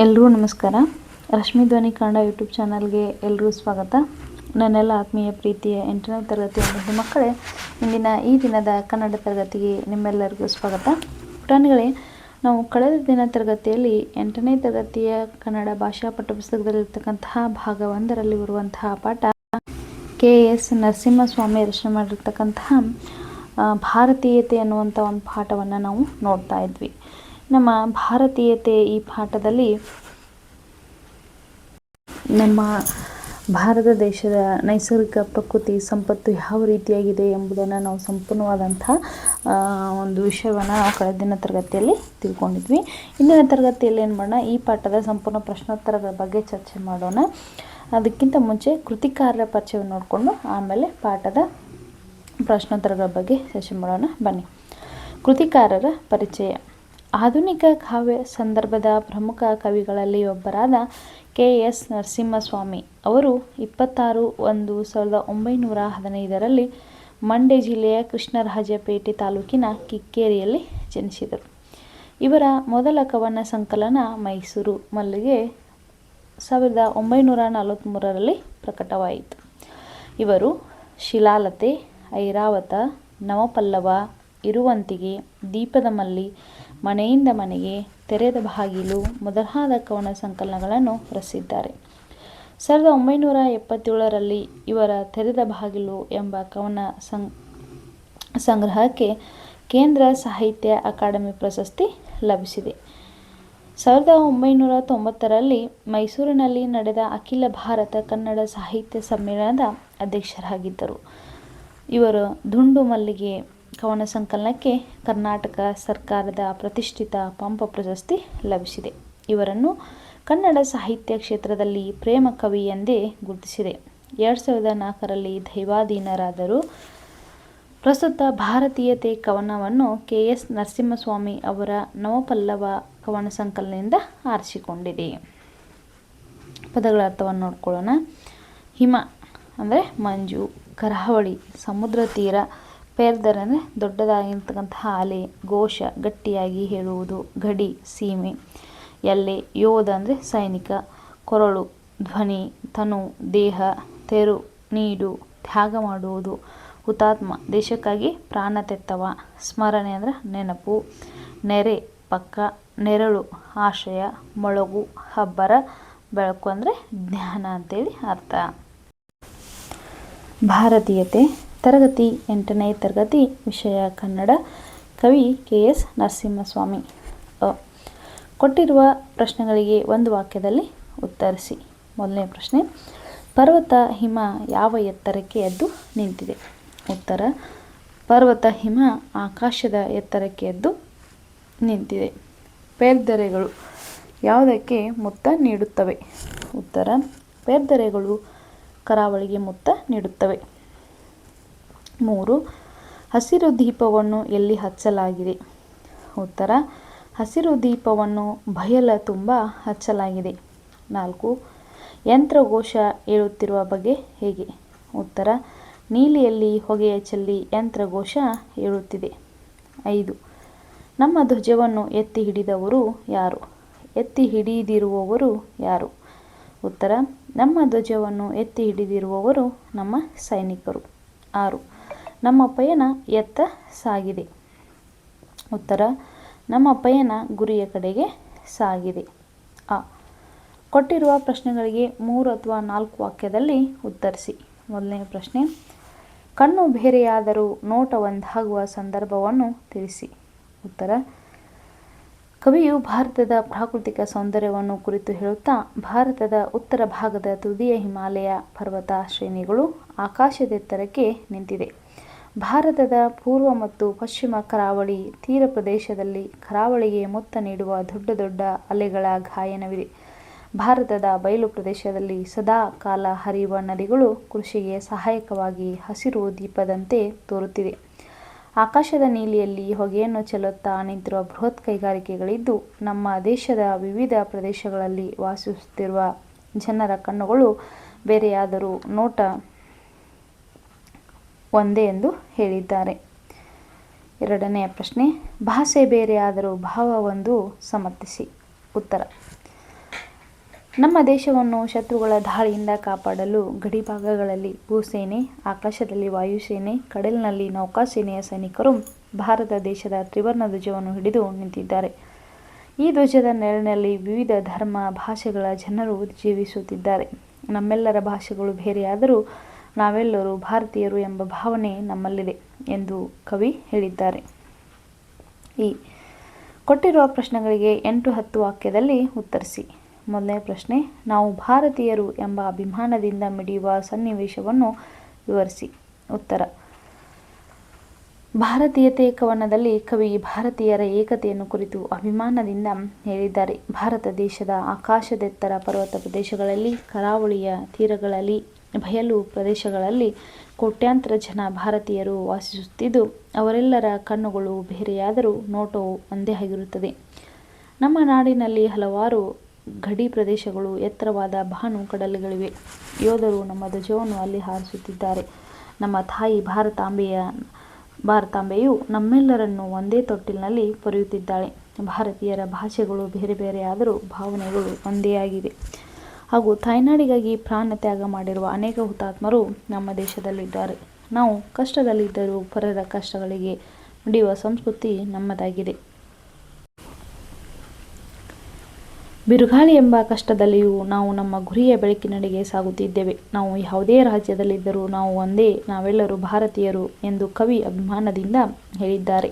ಎಲ್ರಿಗೂ ನಮಸ್ಕಾರ. ರಶ್ಮಿ ಧ್ವನಿ ಕನ್ನಡ ಯೂಟ್ಯೂಬ್ ಚಾನಲ್ಗೆ ಎಲ್ರಿಗೂ ಸ್ವಾಗತ. ನನ್ನೆಲ್ಲ ಆತ್ಮೀಯ ಪ್ರೀತಿಯ 8ನೇ ತರಗತಿ ಒಂದು ಮಕ್ಕಳೇ, ಇಂದಿನ ಈ ದಿನದ ಕನ್ನಡ ತರಗತಿಗೆ ನಿಮ್ಮೆಲ್ಲರಿಗೂ ಸ್ವಾಗತ. ಪುಟಾಣಿಗಳೇ, ನಾವು ಕಳೆದ ದಿನ ತರಗತಿಯಲ್ಲಿ 8ನೇ ತರಗತಿಯ ಕನ್ನಡ ಭಾಷಾ ಪಠ್ಯಪುಸ್ತಕದಲ್ಲಿರ್ತಕ್ಕಂತಹ ಭಾಗ 1ರಲ್ಲಿ ಬರುವಂತಹ ಪಾಠ ಕೆ.ಎಸ್. ನರಸಿಂಹಸ್ವಾಮಿ ರಚನೆ ಮಾಡಿರ್ತಕ್ಕಂತಹ ಭಾರತೀಯತೆ ಅನ್ನುವಂಥ ಒಂದು ಪಾಠವನ್ನು ನಾವು ನೋಡ್ತಾ ಇದ್ವಿ. ನಮ್ಮ ಭಾರತೀಯತೆ ಈ ಪಾಠದಲ್ಲಿ ನಮ್ಮ ಭಾರತ ದೇಶದ ನೈಸರ್ಗಿಕ ಪ್ರಕೃತಿ ಸಂಪತ್ತು ಯಾವ ರೀತಿಯಾಗಿದೆ ಎಂಬುದನ್ನು ನಾವು ಸಂಪೂರ್ಣವಾದಂಥ ಒಂದು ವಿಷಯವನ್ನು ನಾವು ಕಳೆದ ದಿನ ತರಗತಿಯಲ್ಲಿ ತಿಳ್ಕೊಂಡಿದ್ವಿ. ಇಂದಿನ ತರಗತಿಯಲ್ಲಿ ಏನು ಮಾಡೋಣ, ಈ ಪಾಠದ ಸಂಪೂರ್ಣ ಪ್ರಶ್ನೋತ್ತರಗಳ ಬಗ್ಗೆ ಚರ್ಚೆ ಮಾಡೋಣ. ಅದಕ್ಕಿಂತ ಮುಂಚೆ ಕೃತಿಕಾರರ ಪರಿಚಯವನ್ನು ನೋಡಿಕೊಂಡು ಆಮೇಲೆ ಪಾಠದ ಪ್ರಶ್ನೋತ್ತರಗಳ ಬಗ್ಗೆ ಚರ್ಚೆ ಮಾಡೋಣ. ಬನ್ನಿ. ಕೃತಿಕಾರರ ಪರಿಚಯ. ಆಧುನಿಕ ಕಾವ್ಯ ಸಂದರ್ಭದ ಪ್ರಮುಖ ಕವಿಗಳಲ್ಲಿ ಒಬ್ಬರಾದ ಕೆ.ಎಸ್. ನರಸಿಂಹಸ್ವಾಮಿ ಅವರು 26/1/1915 ಮಂಡ್ಯ ಜಿಲ್ಲೆಯ ಕೃಷ್ಣರಾಜಪೇಟೆ ತಾಲೂಕಿನ ಕಿಕ್ಕೇರಿಯಲ್ಲಿ ಜನಿಸಿದರು. ಇವರ ಮೊದಲ ಕವನ ಸಂಕಲನ ಮೈಸೂರು ಮಲ್ಲಿಗೆ 1943ರಲ್ಲಿ ಪ್ರಕಟವಾಯಿತು. ಇವರು ಶಿಲಾಲತೆ, ಐರಾವತ, ನವಪಲ್ಲವ, ಇರುವಂತಿಗೆ, ದೀಪದ ಮಲ್ಲಿ, ಮನೆಯಿಂದ ಮನೆಗೆ, ತೆರೆದ ಬಾಗಿಲು ಮೊದಲಾದ ಕವನ ಸಂಕಲನಗಳನ್ನು ರಚಿಸಿದ್ದಾರೆ. 1977ರಲ್ಲಿ ಇವರ ತೆರೆದ ಬಾಗಿಲು ಎಂಬ ಕವನ ಸಂಗ್ರಹಕ್ಕೆ ಕೇಂದ್ರ ಸಾಹಿತ್ಯ ಅಕಾಡೆಮಿ ಪ್ರಶಸ್ತಿ ಲಭಿಸಿದೆ. 1990ರಲ್ಲಿ ಮೈಸೂರಿನಲ್ಲಿ ನಡೆದ ಅಖಿಲ ಭಾರತ ಕನ್ನಡ ಸಾಹಿತ್ಯ ಸಮ್ಮೇಳನದ ಅಧ್ಯಕ್ಷರಾಗಿದ್ದರು. ಇವರು ದುಂಡು ಮಲ್ಲಿಗೆ ಕವನ ಸಂಕಲನಕ್ಕೆ ಕರ್ನಾಟಕ ಸರ್ಕಾರದ ಪ್ರತಿಷ್ಠಿತ ಪಂಪ ಪ್ರಶಸ್ತಿ ಲಭಿಸಿದೆ. ಇವರನ್ನು ಕನ್ನಡ ಸಾಹಿತ್ಯ ಕ್ಷೇತ್ರದಲ್ಲಿ ಪ್ರೇಮ ಕವಿ ಎಂದೇ ಗುರುತಿಸಿದೆ. 2004ರಲ್ಲಿ ದೈವಾಧೀನರಾದರು. ಪ್ರಸ್ತುತ ಭಾರತೀಯತೆ ಕವನವನ್ನು ಕೆ.ಎಸ್. ನರಸಿಂಹಸ್ವಾಮಿ ಅವರ ನವಪಲ್ಲವ ಕವನ ಸಂಕಲನದಿಂದ ಆರಿಸಿಕೊಂಡಿದೆ. ಪದಗಳ ಅರ್ಥವನ್ನು ನೋಡ್ಕೊಳ್ಳೋಣ. ಹಿಮ ಅಂದರೆ ಮಂಜು, ಕರಾವಳಿ ಸಮುದ್ರ ತೀರ, ಪೇರ್ದರ್ ಅಂದರೆ ದೊಡ್ಡದಾಗಿರ್ತಕ್ಕಂತಹ ಅಲೆ, ಘೋಷ ಗಟ್ಟಿಯಾಗಿ ಹೇಳುವುದು, ಗಡಿ ಸೀಮೆ, ಎಲ್ಲೆ, ಯೋಧ ಅಂದರೆ ಸೈನಿಕ, ಕೊರಳು ಧ್ವನಿ, ತನು ದೇಹ, ತೆರು ನೀಡು, ತ್ಯಾಗ ಮಾಡುವುದು, ಹುತಾತ್ಮ ದೇಶಕ್ಕಾಗಿ ಪ್ರಾಣ ತೆತ್ತವ, ಸ್ಮರಣೆ ಅಂದರೆ ನೆನಪು, ನೆರೆ ಪಕ್ಕ, ನೆರಳು ಆಶ್ರಯ, ಮೊಳಗು ಹಬ್ಬರ, ಬೆಳಕು ಅಂದರೆ ಜ್ಞಾನ ಅಂತೇಳಿ ಅರ್ಥ. ಭಾರತೀಯತೆ. ತರಗತಿ 8ನೇ ತರಗತಿ, ವಿಷಯ ಕನ್ನಡ. ಕವಿ ಕೆ.ಎಸ್. ನರಸಿಂಹಸ್ವಾಮಿ. ಕೊಟ್ಟಿರುವ ಪ್ರಶ್ನೆಗಳಿಗೆ ಒಂದು ವಾಕ್ಯದಲ್ಲಿ ಉತ್ತರಿಸಿ. ಮೊದಲನೇ ಪ್ರಶ್ನೆ, ಪರ್ವತ ಹಿಮ ಯಾವ ಎತ್ತರಕ್ಕೆ ಎದ್ದು ನಿಂತಿದೆ? ಉತ್ತರ, ಪರ್ವತ ಹಿಮ ಆಕಾಶದ ಎತ್ತರಕ್ಕೆ ಎದ್ದು ನಿಂತಿದೆ. ಪೇರ್ದರೆಗಳು ಯಾವುದಕ್ಕೆ ಮುತ್ತ ನೀಡುತ್ತವೆ? ಉತ್ತರ, ಪೇರ್ದರೆಗಳು ಕರಾವಳಿಗೆ ಮುತ್ತ ನೀಡುತ್ತವೆ. 3. ಹಸಿರು ದೀಪವನ್ನು ಎಲ್ಲಿ ಹಚ್ಚಲಾಗಿದೆ? ಉತ್ತರ, ಹಸಿರು ದೀಪವನ್ನು ಬಯಲ ತುಂಬ ಹಚ್ಚಲಾಗಿದೆ. 4. ಯಂತ್ರಘೋಷ ಏಳುತ್ತಿರುವ ಬಗೆ ಹೇಗೆ? ಉತ್ತರ, ನೀಲಿಯಲ್ಲಿ ಹೊಗೆಯ ಚೆಲ್ಲಿ ಯಂತ್ರಘೋಷ ಏಳುತ್ತಿದೆ. 5. ನಮ್ಮ ಧ್ವಜವನ್ನು ಎತ್ತಿ ಹಿಡಿದವರು ಯಾರು? ಎತ್ತಿ ಹಿಡಿದಿರುವವರು ಯಾರು? ಉತ್ತರ, ನಮ್ಮ ಧ್ವಜವನ್ನು ಎತ್ತಿ ಹಿಡಿದಿರುವವರು ನಮ್ಮ ಸೈನಿಕರು. 6. ನಮ್ಮ ಪಯಣ ಎತ್ತ ಸಾಗಿದೆ? ಉತ್ತರ, ನಮ್ಮ ಪಯಣ ಗುರಿಯ ಕಡೆಗೆ ಸಾಗಿದೆ. ಕೊಟ್ಟಿರುವ ಪ್ರಶ್ನೆಗಳಿಗೆ 3 ಅಥವಾ 4 ವಾಕ್ಯದಲ್ಲಿ ಉತ್ತರಿಸಿ. ಮೊದಲನೇ ಪ್ರಶ್ನೆ, ಕಣ್ಣು ಬೇರೆಯಾದರೂ ನೋಟ ಒಂದಾಗುವ ಸಂದರ್ಭವನ್ನು ತಿಳಿಸಿ. ಉತ್ತರ, ಕವಿಯು ಭಾರತದ ಪ್ರಾಕೃತಿಕ ಸೌಂದರ್ಯವನ್ನು ಕುರಿತು ಹೇಳುತ್ತಾ, ಭಾರತದ ಉತ್ತರ ಭಾಗದ ತುದಿಯ ಹಿಮಾಲಯ ಪರ್ವತ ಶ್ರೇಣಿಗಳು ಆಕಾಶದೆತ್ತರಕ್ಕೆ ನಿಂತಿದೆ. ಭಾರತದ ಪೂರ್ವ ಮತ್ತು ಪಶ್ಚಿಮ ಕರಾವಳಿ ತೀರ ಪ್ರದೇಶದಲ್ಲಿ ಕರಾವಳಿಗೆ ಮುತ್ತ ನೀಡುವ ದೊಡ್ಡ ದೊಡ್ಡ ಅಲೆಗಳ ಗಾಯನವಿದೆ. ಭಾರತದ ಬಯಲು ಪ್ರದೇಶದಲ್ಲಿ ಸದಾ ಕಾಲ ಹರಿಯುವ ನದಿಗಳು ಕೃಷಿಗೆ ಸಹಾಯಕವಾಗಿ ಹಸಿರು ದೀಪದಂತೆ ತೋರುತ್ತಿದೆ. ಆಕಾಶದ ನೀಲಿಯಲ್ಲಿ ಹೊಗೆಯನ್ನು ಚೆಲ್ಲುತ್ತಾ ನಿಂತಿರುವ ಬೃಹತ್ ಕೈಗಾರಿಕೆಗಳಿದ್ದು, ನಮ್ಮ ದೇಶದ ವಿವಿಧ ಪ್ರದೇಶಗಳಲ್ಲಿ ವಾಸಿಸುತ್ತಿರುವ ಜನರ ಕಣ್ಣುಗಳು ಬೇರೆಯಾದರೂ ನೋಟ ಒಂದೇ ಎಂದು ಹೇಳಿದ್ದಾರೆ. ಎರಡನೆಯ ಪ್ರಶ್ನೆ, ಭಾಷೆ ಬೇರೆಯಾದರೂ ಭಾವ ಒಂದು ಸಮರ್ಥಿಸಿ. ಉತ್ತರ, ನಮ್ಮ ದೇಶವನ್ನು ಶತ್ರುಗಳ ದಾಳಿಯಿಂದ ಕಾಪಾಡಲು ಗಡಿಭಾಗಗಳಲ್ಲಿ ಭೂಸೇನೆ, ಆಕಾಶದಲ್ಲಿ ವಾಯುಸೇನೆ, ಕಡಲಿನಲ್ಲಿ ನೌಕಾಸೇನೆಯ ಸೈನಿಕರು ಭಾರತ ದೇಶದ ತ್ರಿವರ್ಣ ಧ್ವಜವನ್ನು ಹಿಡಿದು ನಿಂತಿದ್ದಾರೆ. ಈ ಧ್ವಜದ ನೆರಳಿನಲ್ಲಿ ವಿವಿಧ ಧರ್ಮ, ಭಾಷೆಗಳ ಜನರು ಜೀವಿಸುತ್ತಿದ್ದಾರೆ. ನಮ್ಮೆಲ್ಲರ ಭಾಷೆಗಳು ಬೇರೆಯಾದರೂ ನಾವೆಲ್ಲರೂ ಭಾರತೀಯರು ಎಂಬ ಭಾವನೆ ನಮ್ಮಲ್ಲಿದೆ ಎಂದು ಕವಿ ಹೇಳಿದ್ದಾರೆ. ಈ ಕೊಟ್ಟಿರುವ ಪ್ರಶ್ನೆಗಳಿಗೆ 8-10 ವಾಕ್ಯದಲ್ಲಿ ಉತ್ತರಿಸಿ. ಮೊದಲನೇ ಪ್ರಶ್ನೆ, ನಾವು ಭಾರತೀಯರು ಎಂಬ ಅಭಿಮಾನದಿಂದ ಮಿಡಿಯುವ ಸನ್ನಿವೇಶವನ್ನು ವಿವರಿಸಿ. ಉತ್ತರ: ಭಾರತೀಯತೆ ಕವನದಲ್ಲಿ ಕವಿ ಭಾರತೀಯರ ಏಕತೆಯನ್ನು ಕುರಿತು ಅಭಿಮಾನದಿಂದ ಹೇಳಿದ್ದಾರೆ. ಭಾರತ ದೇಶದ ಆಕಾಶದೆತ್ತರ ಪರ್ವತ ಪ್ರದೇಶಗಳಲ್ಲಿ, ಕರಾವಳಿಯ ತೀರಗಳಲ್ಲಿ, ಬಯಲು ಪ್ರದೇಶಗಳಲ್ಲಿ ಕೋಟ್ಯಾಂತರ ಜನ ಭಾರತೀಯರು ವಾಸಿಸುತ್ತಿದ್ದು, ಅವರೆಲ್ಲರ ಕಣ್ಣುಗಳು ಬೇರೆಯಾದರೂ ನೋಟವು ಒಂದೇ ಆಗಿರುತ್ತದೆ. ನಮ್ಮ ನಾಡಿನಲ್ಲಿ ಹಲವಾರು ಗಡಿ ಪ್ರದೇಶಗಳು, ಎತ್ತರವಾದ ಭಾನು ಕಡಲುಗಳಿವೆ. ಯೋಧರು ನಮ್ಮ ಧ್ವಜವನ್ನು ಅಲ್ಲಿ ಹಾರಿಸುತ್ತಿದ್ದಾರೆ. ನಮ್ಮ ತಾಯಿ ಭಾರತಾಂಬೆಯು ನಮ್ಮೆಲ್ಲರನ್ನು ಒಂದೇ ತೊಟ್ಟಿಲಿನಲ್ಲಿ ಪೊರೆಯುತ್ತಿದ್ದಾಳೆ. ಭಾರತೀಯರ ಭಾಷೆಗಳು ಬೇರೆ ಬೇರೆಯಾದರೂ ಭಾವನೆಗಳು ಒಂದೇ ಆಗಿವೆ. ಹಾಗೂ ತಾಯ್ನಾಡಿಗಾಗಿ ಪ್ರಾಣ ತ್ಯಾಗ ಮಾಡಿರುವ ಅನೇಕ ಹುತಾತ್ಮರು ನಮ್ಮ ದೇಶದಲ್ಲಿದ್ದಾರೆ. ನಾವು ಕಷ್ಟದಲ್ಲಿದ್ದರೂ ಪರರ ಕಷ್ಟಗಳಿಗೆ ಮಿಡಿಯುವ ಸಂಸ್ಕೃತಿ ನಮ್ಮದಾಗಿದೆ. ಬಿರುಗಾಳಿ ಎಂಬ ಕಷ್ಟದಲ್ಲಿಯೂ ನಾವು ನಮ್ಮ ಗುರಿಯ ಬೆಳಕಿನೆಡೆಗೆ ಸಾಗುತ್ತಿದ್ದೇವೆ. ನಾವು ಯಾವುದೇ ರಾಜ್ಯದಲ್ಲಿದ್ದರೂ ನಾವು ಒಂದೇ, ನಾವೆಲ್ಲರೂ ಭಾರತೀಯರು ಎಂದು ಕವಿ ಅಭಿಮಾನದಿಂದ ಹೇಳಿದ್ದಾರೆ.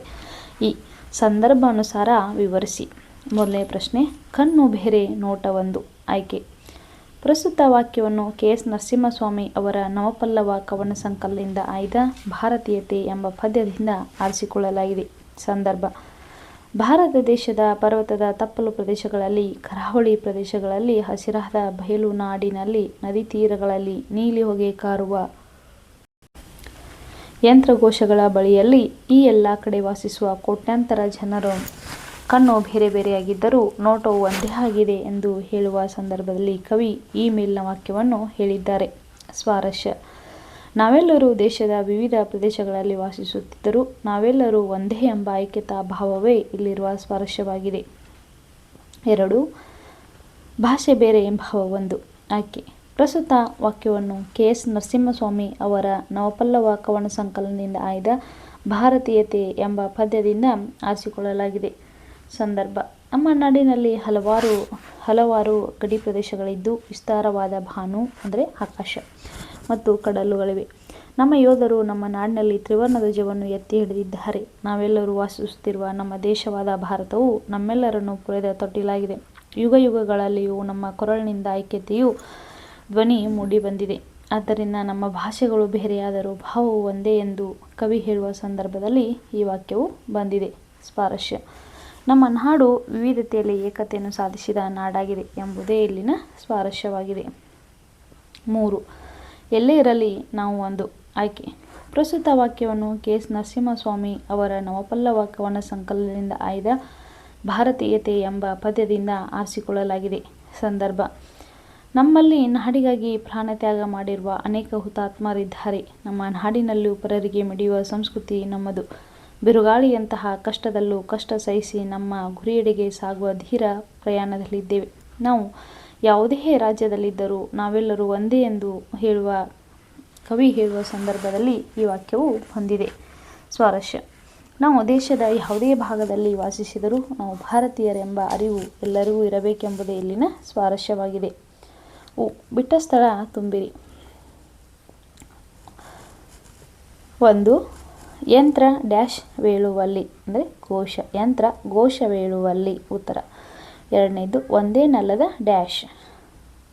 ಈ ಸಂದರ್ಭಾನುಸಾರ ವಿವರಿಸಿ. ಮೊದಲನೇ ಪ್ರಶ್ನೆ, ಕಣ್ಣು ಬೇರೆ ನೋಟ ಒಂದು. ಆಯ್ಕೆ: ಪ್ರಸ್ತುತ ವಾಕ್ಯವನ್ನು ಕೆ.ಎಸ್. ನರಸಿಂಹಸ್ವಾಮಿ ಅವರ ನವಪಲ್ಲವ ಕವನ ಸಂಕಲನದಿಂದ ಆಯ್ದ ಭಾರತೀಯತೆ ಎಂಬ ಪದ್ಯದಿಂದ ಆರಿಸಿಕೊಳ್ಳಲಾಗಿದೆ. ಸಂದರ್ಭ: ಭಾರತ ದೇಶದ ಪರ್ವತದ ತಪ್ಪಲು ಪ್ರದೇಶಗಳಲ್ಲಿ, ಕರಾವಳಿ ಪ್ರದೇಶಗಳಲ್ಲಿ, ಹಸಿರಾದ ಬಯಲು ನಾಡಿನಲ್ಲಿ, ನದಿ ತೀರಗಳಲ್ಲಿ, ನೀಲಿ ಹೊಗೆ ಕಾರುವ ಯಂತ್ರಘೋಷಗಳ ಬಳಿಯಲ್ಲಿ, ಈ ಎಲ್ಲ ಕಡೆ ವಾಸಿಸುವ ಕೋಟ್ಯಾಂತರ ಜನರ ಕಣ್ಣು ಬೇರೆ ಬೇರೆಯಾಗಿದ್ದರೂ ನೋಟವು ಒಂದೇ ಆಗಿದೆ ಎಂದು ಹೇಳುವ ಸಂದರ್ಭದಲ್ಲಿ ಕವಿ ಈ ಮೇಲಿನ ವಾಕ್ಯವನ್ನು ಹೇಳಿದ್ದಾರೆ. ಸ್ವಾರಸ್ಯ: ನಾವೆಲ್ಲರೂ ದೇಶದ ವಿವಿಧ ಪ್ರದೇಶಗಳಲ್ಲಿ ವಾಸಿಸುತ್ತಿದ್ದರೂ ನಾವೆಲ್ಲರೂ ಒಂದೇ ಎಂಬ ಐಕ್ಯತಾ ಭಾವವೇ ಇಲ್ಲಿರುವ ಸ್ವಾರಸ್ಯವಾಗಿದೆ. 2. ಭಾಷೆ ಬೇರೆ ಭಾವ ಒಂದು. ಆಯ್ಕೆ: ಪ್ರಸ್ತುತ ವಾಕ್ಯವನ್ನು ಕೆ.ಎಸ್. ನರಸಿಂಹಸ್ವಾಮಿ ಅವರ ನವಪಲ್ಲವ ಕವನ ಸಂಕಲನದಿಂದ ಆಯ್ದ ಭಾರತೀಯತೆ ಎಂಬ ಪದ್ಯದಿಂದ ಆರಿಸಿಕೊಳ್ಳಲಾಗಿದೆ. ಸಂದರ್ಭ: ನಮ್ಮ ನಾಡಿನಲ್ಲಿ ಹಲವಾರು ಗಡಿ ಪ್ರದೇಶಗಳಿದ್ದು, ವಿಸ್ತಾರವಾದ ಭಾನು ಅಂದರೆ ಆಕಾಶ ಮತ್ತು ಕಡಲುಗಳಿವೆ. ನಮ್ಮ ಯೋಧರು ನಮ್ಮ ನಾಡಿನಲ್ಲಿ ತ್ರಿವರ್ಣ ಧ್ವಜವನ್ನು ಎತ್ತಿ ಹಿಡಿದಿದ್ದಾರೆ. ನಾವೆಲ್ಲರೂ ವಾಸಿಸುತ್ತಿರುವ ನಮ್ಮ ದೇಶವಾದ ಭಾರತವು ನಮ್ಮೆಲ್ಲರನ್ನು ಪೊರೆದ ತೊಟ್ಟಿಲಾಗಿದೆ. ಯುಗ ಯುಗಗಳಲ್ಲಿಯೂ ನಮ್ಮ ಕೊರಳಿನಿಂದ ಐಕ್ಯತೆಯು ಧ್ವನಿ ಮೂಡಿಬಂದಿದೆ. ಆದ್ದರಿಂದ ನಮ್ಮ ಭಾಷೆಗಳು ಬೇರೆಯಾದರೂ ಭಾವವು ಒಂದೇ ಎಂದು ಕವಿ ಹೇಳುವ ಸಂದರ್ಭದಲ್ಲಿ ಈ ವಾಕ್ಯವು ಬಂದಿದೆ. ಸ್ವಾರಸ್ಯ: ನಮ್ಮ ನಾಡು ವಿವಿಧತೆಯಲ್ಲಿ ಏಕತೆಯನ್ನು ಸಾಧಿಸಿದ ನಾಡಾಗಿದೆ ಎಂಬುದೇ ಇಲ್ಲಿನ ಸ್ವಾರಸ್ಯವಾಗಿದೆ. 3. ಎಲ್ಲೇ ಇರಲಿ ನಾವು ಒಂದು. ಆಯ್ಕೆ: ಪ್ರಸ್ತುತ ವಾಕ್ಯವನ್ನು ಕೆ.ಎಸ್. ನರಸಿಂಹಸ್ವಾಮಿ ಅವರ ನವಪಲ್ಲವ ಕವನ ಸಂಕಲನದಿಂದ ಆಯ್ದ ಭಾರತೀಯತೆ ಎಂಬ ಪದ್ಯದಿಂದ ಆರಿಸಿಕೊಳ್ಳಲಾಗಿದೆ. ಸಂದರ್ಭ: ನಮ್ಮಲ್ಲಿ ನಾಡಿಗಾಗಿ ಪ್ರಾಣ ತ್ಯಾಗ ಮಾಡಿರುವ ಅನೇಕ ಹುತಾತ್ಮರಿದ್ದಾರೆ. ನಮ್ಮ ನಾಡಿನಲ್ಲೂ ಪರರಿಗೆ ಮಿಡಿಯುವ ಸಂಸ್ಕೃತಿ ನಮ್ಮದು. ಬಿರುಗಾಳಿಯಂತಹ ಕಷ್ಟದಲ್ಲೂ ಕಷ್ಟ ಸಹಿಸಿ ನಮ್ಮ ಗುರಿಯೆಡೆಗೆ ಸಾಗುವ ಧೀರ ಪ್ರಯಾಣದಲ್ಲಿದ್ದೇವೆ. ನಾವು ಯಾವುದೇ ರಾಜ್ಯದಲ್ಲಿದ್ದರೂ ನಾವೆಲ್ಲರೂ ಒಂದೇ ಎಂದು ಕವಿ ಹೇಳುವ ಸಂದರ್ಭದಲ್ಲಿ ಈ ವಾಕ್ಯವು ಹೊಂದಿದೆ. ಸ್ವಾರಸ್ಯ: ನಾವು ದೇಶದ ಯಾವುದೇ ಭಾಗದಲ್ಲಿ ವಾಸಿಸಿದರೂ ನಾವು ಭಾರತೀಯರೆಂಬ ಅರಿವು ಎಲ್ಲರಿಗೂ ಇರಬೇಕೆಂಬುದೇ ಇಲ್ಲಿನ ಸ್ವಾರಸ್ಯವಾಗಿದೆ. ಬಿಟ್ಟ ಸ್ಥಳ ತುಂಬಿರಿ. 1. ಯಂತ್ರ ಡ್ಯಾಶ್ ವೇಳುವಲ್ಲಿ ಅಂದರೆ ಘೋಷ. ಯಂತ್ರ ಘೋಷ ವೇಳುವಲ್ಲಿ. ಉತ್ತರ. 2ನೇದು, ಒಂದೇ ನೆಲದ ಡ್ಯಾಶ್.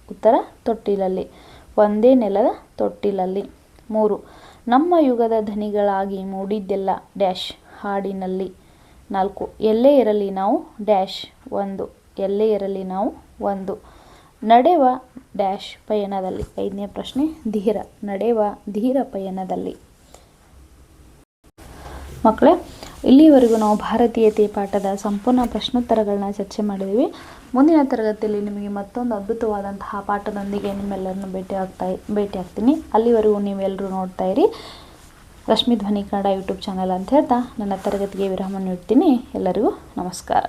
ಉತ್ತರ, ತೊಟ್ಟಿಲಲ್ಲಿ. ಒಂದೇ ನೆಲದ ತೊಟ್ಟಿಲಲ್ಲಿ. 3. ನಮ್ಮ ಯುಗದ ಧನಿಗಳಾಗಿ ಮೂಡಿದ್ದೆಲ್ಲ ಡ್ಯಾಶ್ ಹಾಡಿನಲ್ಲಿ. 4. ಎಲ್ಲೇ ಇರಲಿ ನಾವು ಡ್ಯಾಶ್ ಒಂದು. ಎಲ್ಲೇ ಇರಲಿ ನಾವು ಒಂದು. ನಡೆವ ಡ್ಯಾಶ್ ಪಯಣದಲ್ಲಿ. 5ನೇ ಪ್ರಶ್ನೆ, ಧೀರ. ನಡೆವ ಧೀರ ಪಯಣದಲ್ಲಿ. ಮಕ್ಕಳೇ, ಇಲ್ಲಿವರೆಗೂ ನಾವು ಭಾರತೀಯತೆ ಪಾಠದ ಸಂಪೂರ್ಣ ಪ್ರಶ್ನೋತ್ತರಗಳನ್ನ ಚರ್ಚೆ ಮಾಡಿದ್ದೀವಿ. ಮುಂದಿನ ತರಗತಿಯಲ್ಲಿ ನಿಮಗೆ ಮತ್ತೊಂದು ಅದ್ಭುತವಾದಂತಹ ಪಾಠದೊಂದಿಗೆ ನಿಮ್ಮೆಲ್ಲರನ್ನು ಭೇಟಿ ಆಗ್ತೀನಿ. ಅಲ್ಲಿವರೆಗೂ ನೀವೆಲ್ಲರೂ ನೋಡ್ತಾ ಇರಿ ರಶ್ಮಿ ಧ್ವನಿ ಕನ್ನಡ ಯೂಟ್ಯೂಬ್ ಚಾನಲ್ ಅಂತ ಹೇಳ್ತಾ ನನ್ನ ತರಗತಿಗೆ ವಿರಾಮ ನೀಡ್ತೀನಿ. ಎಲ್ಲರಿಗೂ ನಮಸ್ಕಾರ.